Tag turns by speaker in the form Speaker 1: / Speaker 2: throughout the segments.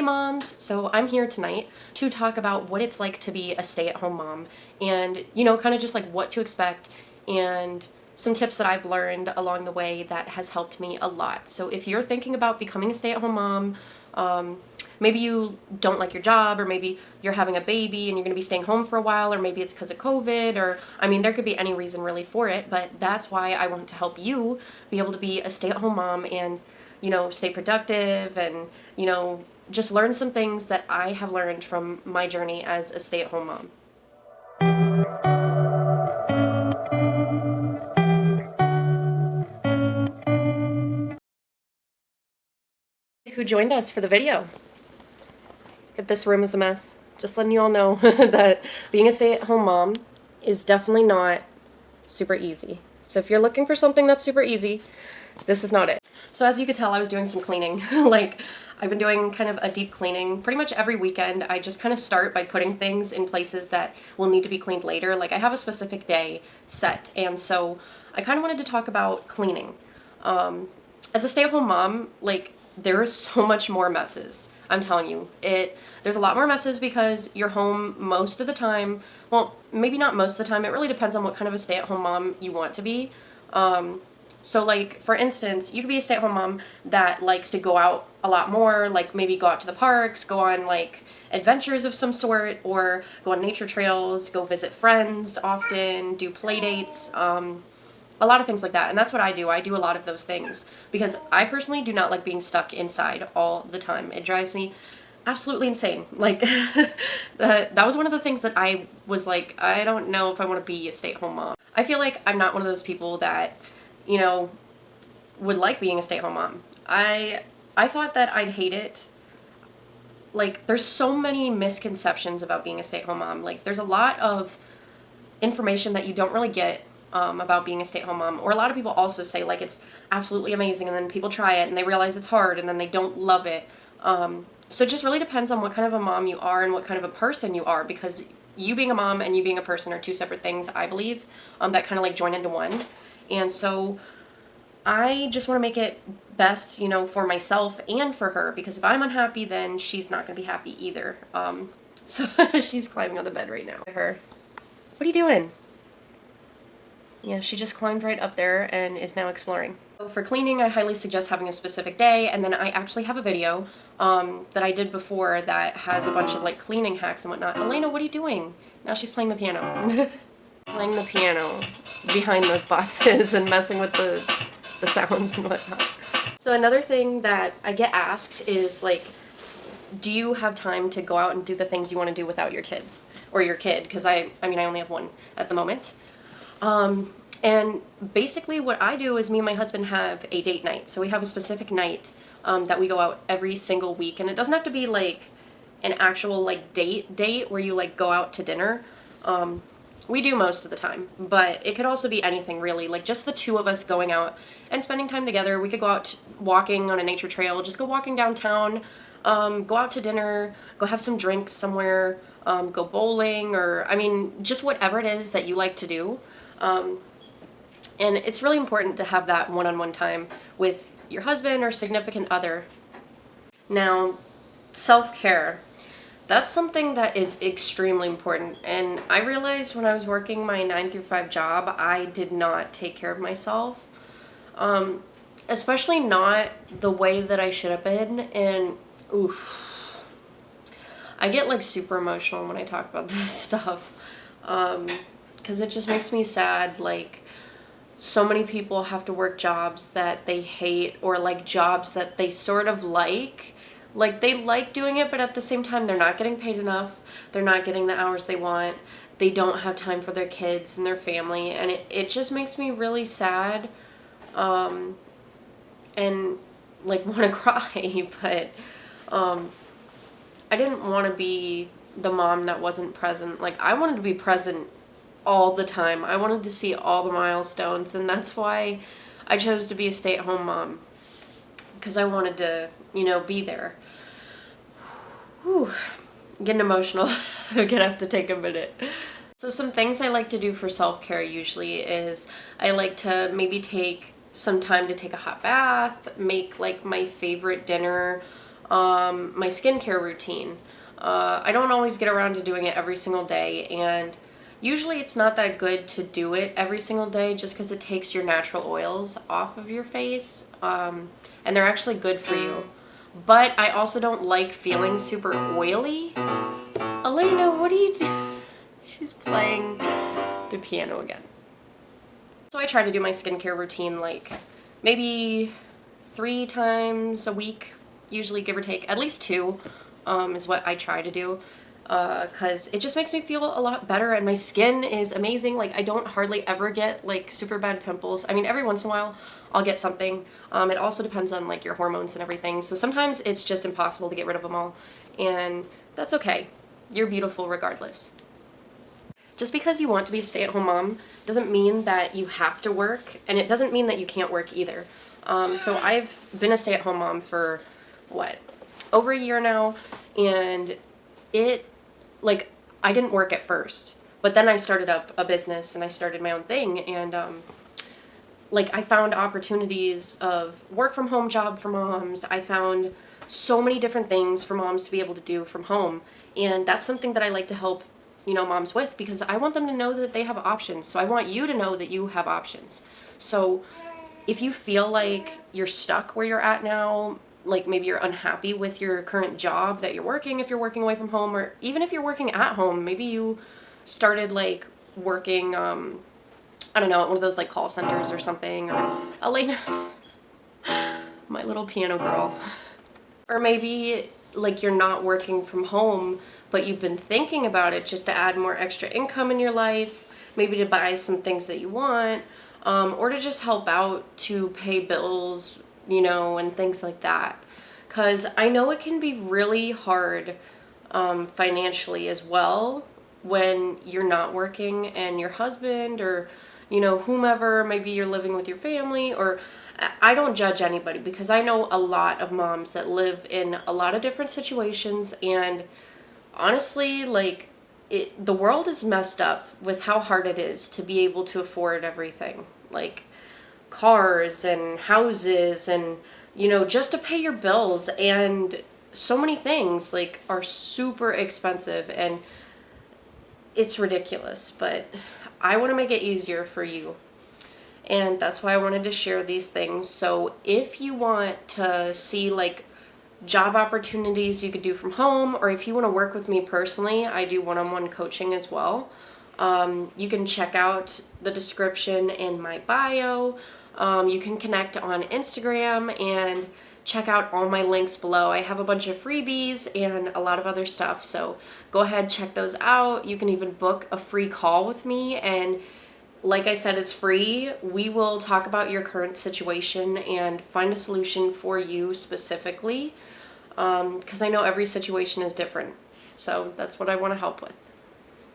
Speaker 1: Hey moms! So I'm here tonight to talk about what it's like to be a stay-at-home mom and, kind of just like what to expect and some tips that I've learned along the way that has helped me a lot. So if you're thinking about becoming a stay-at-home mom, maybe you don't like your job, or maybe you're having a baby and you're going to be staying home for a while, or maybe it's because of COVID, or there could be any reason really for it, but that's why I want to help you be able to be a stay-at-home mom and, stay productive and, just learn some things that I have learned from my journey as a stay-at-home mom. Who joined us for the video. This room is a mess. Just letting you all know that being a stay-at-home mom is definitely not super easy. So if you're looking for something that's super easy, this is not it. So as you could tell, I was doing some cleaning. I've been doing kind of a deep cleaning pretty much every weekend. I just kind of start by putting things in places that will need to be cleaned later. I have a specific day set, and so I kind of wanted to talk about cleaning. As a stay-at-home mom, there is so much more messes. I'm telling you, there's a lot more messes because you're home most of the time. Well, maybe not most of the time. It really depends on what kind of a stay-at-home mom you want to be. So for instance, you could be a stay-at-home mom that likes to go out a lot more, maybe go out to the parks, go on adventures of some sort, or go on nature trails, go visit friends often, do play dates, a lot of things like that. And that's what I do. I do a lot of those things because I personally do not like being stuck inside all the time. It drives me absolutely insane. That was one of the things that I was like, I don't know if I want to be a stay-at-home mom. I feel like I'm not one of those people that, would like being a stay-at-home mom. I thought that I'd hate it. There's so many misconceptions about being a stay-at-home mom. There's a lot of information that you don't really get about being a stay-at-home mom. Or a lot of people also say, it's absolutely amazing, and then people try it, and they realize it's hard, and then they don't love it. So it just really depends on what kind of a mom you are and what kind of a person you are, because you being a mom and you being a person are two separate things, I believe, that kind of join into one. And so I just want to make it best, for myself and for her, because if I'm unhappy, then she's not going to be happy either. So she's climbing on the bed right now. What are you doing? Yeah, she just climbed right up there and is now exploring. So for cleaning, I highly suggest having a specific day, and then I actually have a video that I did before that has a bunch of cleaning hacks and whatnot. Elena, what are you doing? Now she's playing the piano. Playing the piano behind those boxes and messing with the sounds and whatnot. So another thing that I get asked is do you have time to go out and do the things you want to do without your kids or your kid? Because I only have one at the moment. And basically what I do is me and my husband have a date night. So we have a specific night that we go out every single week, and it doesn't have to be an actual date where you go out to dinner. We do most of the time, but it could also be anything really, just the two of us going out and spending time together. We could go out walking on a nature trail, just go walking downtown, go out to dinner, go have some drinks somewhere, go bowling, or just whatever it is that you like to do. And it's really important to have that one-on-one time with your husband or significant other. Now, self-care. That's something that is extremely important. And I realized when I was working my 9 to 5 job, I did not take care of myself. Especially not the way that I should have been. And oof, I get super emotional when I talk about this stuff. Because it just makes me sad. So many people have to work jobs that they hate, or jobs that they sort of like. They like doing it, but at the same time, they're not getting paid enough. They're not getting the hours they want. They don't have time for their kids and their family. And it just makes me really sad. And want to cry. But I didn't want to be the mom that wasn't present. I wanted to be present all the time. I wanted to see all the milestones. And that's why I chose to be a stay-at-home mom. Because I wanted to, be there. Whew. I'm getting emotional. I'm gonna have to take a minute. So some things I like to do for self-care usually is I like to maybe take some time to take a hot bath, make my favorite dinner, my skincare routine. I don't always get around to doing it every single day, and usually it's not that good to do it every single day just because it takes your natural oils off of your face, and they're actually good for you. But I also don't like feeling super oily. Elena, what are you doing? She's playing the piano again. So I try to do my skincare routine like maybe 3 times a week, usually give or take, at least 2 is what I try to do. Because it just makes me feel a lot better, and my skin is amazing. Like, I don't hardly ever get like super bad pimples. I mean, every once in a while I'll get something. It also depends on like your hormones and everything. So sometimes it's just impossible to get rid of them all, and that's okay. You're beautiful regardless. Just because you want to be a stay-at-home mom doesn't mean that you have to work, and it doesn't mean that you can't work either. So I've been a stay-at-home mom for, what, over a year now, and like, I didn't work at first, but then I started up a business and I started my own thing, and like, I found opportunities of work from home job for moms. I found so many different things for moms to be able to do from home, and that's something that I like to help, you know, moms with, because I want them to know that they have options. So I want you to know that you have options. So if you feel like you're stuck where you're at now, like maybe you're unhappy with your current job that you're working, if you're working away from home, or even if you're working at home, maybe you started like working, I don't know, at one of those like call centers or something, or Elena, my little piano girl. Or maybe like you're not working from home, but you've been thinking about it just to add more extra income in your life, maybe to buy some things that you want, or to just help out to pay bills, you know, and things like that. Because I know it can be really hard financially as well when you're not working and your husband or, you know, whomever, maybe you're living with your family, or I don't judge anybody, because I know a lot of moms that live in a lot of different situations, and honestly, like, the world is messed up with how hard it is to be able to afford everything. Like, cars and houses and, you know, just to pay your bills, and so many things, like, are super expensive, and it's ridiculous. But I want to make it easier for you. And that's why I wanted to share these things. So if you want to see like job opportunities you could do from home, or if you want to work with me personally, I do one-on-one coaching as well. You can check out the description in my bio. You can connect on Instagram and check out all my links below. I have a bunch of freebies and a lot of other stuff. So go ahead, check those out. You can even book a free call with me, and like I said, it's free. We will talk about your current situation and find a solution for you specifically, because I know every situation is different. So that's what I want to help with.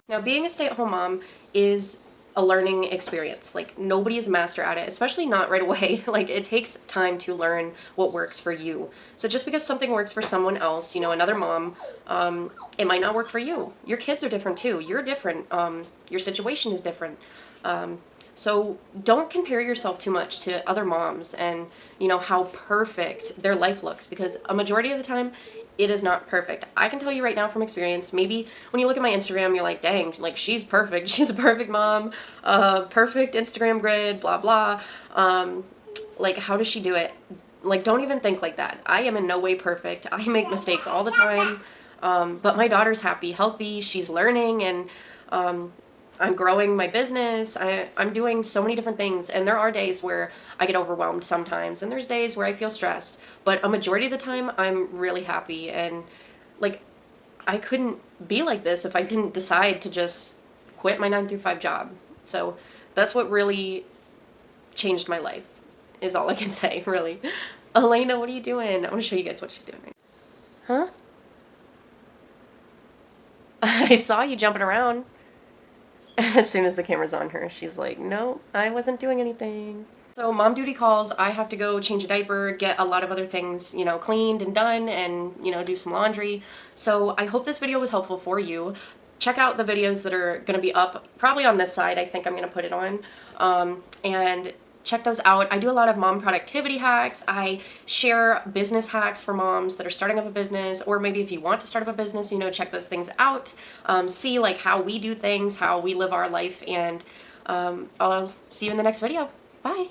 Speaker 1: Now, being a stay-at-home mom is a learning experience. Like, nobody is a master at it, especially not right away. Like, it takes time to learn what works for you. So just because something works for someone else, you know, another mom, it might not work for you. Your kids are different too. You're different. Your situation is different. So don't compare yourself too much to other moms and, you know, how perfect their life looks, because a majority of the time it is not perfect. I can tell you right now from experience, maybe when you look at my Instagram, you're like, dang, like, she's perfect. She's a perfect mom, perfect Instagram grid, blah, blah. Like, how does she do it? Like, don't even think like that. I am in no way perfect. I make mistakes all the time. But my daughter's happy, healthy, she's learning, and, I'm growing my business. I'm doing so many different things, and there are days where I get overwhelmed sometimes, and there's days where I feel stressed, but a majority of the time I'm really happy. And like, I couldn't be like this if I didn't decide to just quit my 9 to 5 job. So that's what really changed my life, is all I can say, really. Elena, what are you doing? I want to show you guys what she's doing right now. Huh? I saw you jumping around. As soon as the camera's on her, she's like, no, I wasn't doing anything. So mom duty calls, I have to go change a diaper, get a lot of other things, you know, cleaned and done, and, you know, do some laundry. So I hope this video was helpful for you. Check out the videos that are going to be up, probably on this side, I think I'm going to put it on. And check those out. I do a lot of mom productivity hacks. I share business hacks for moms that are starting up a business, or maybe if you want to start up a business, check those things out. See like how we do things, how we live our life, and I'll see you in the next video. Bye.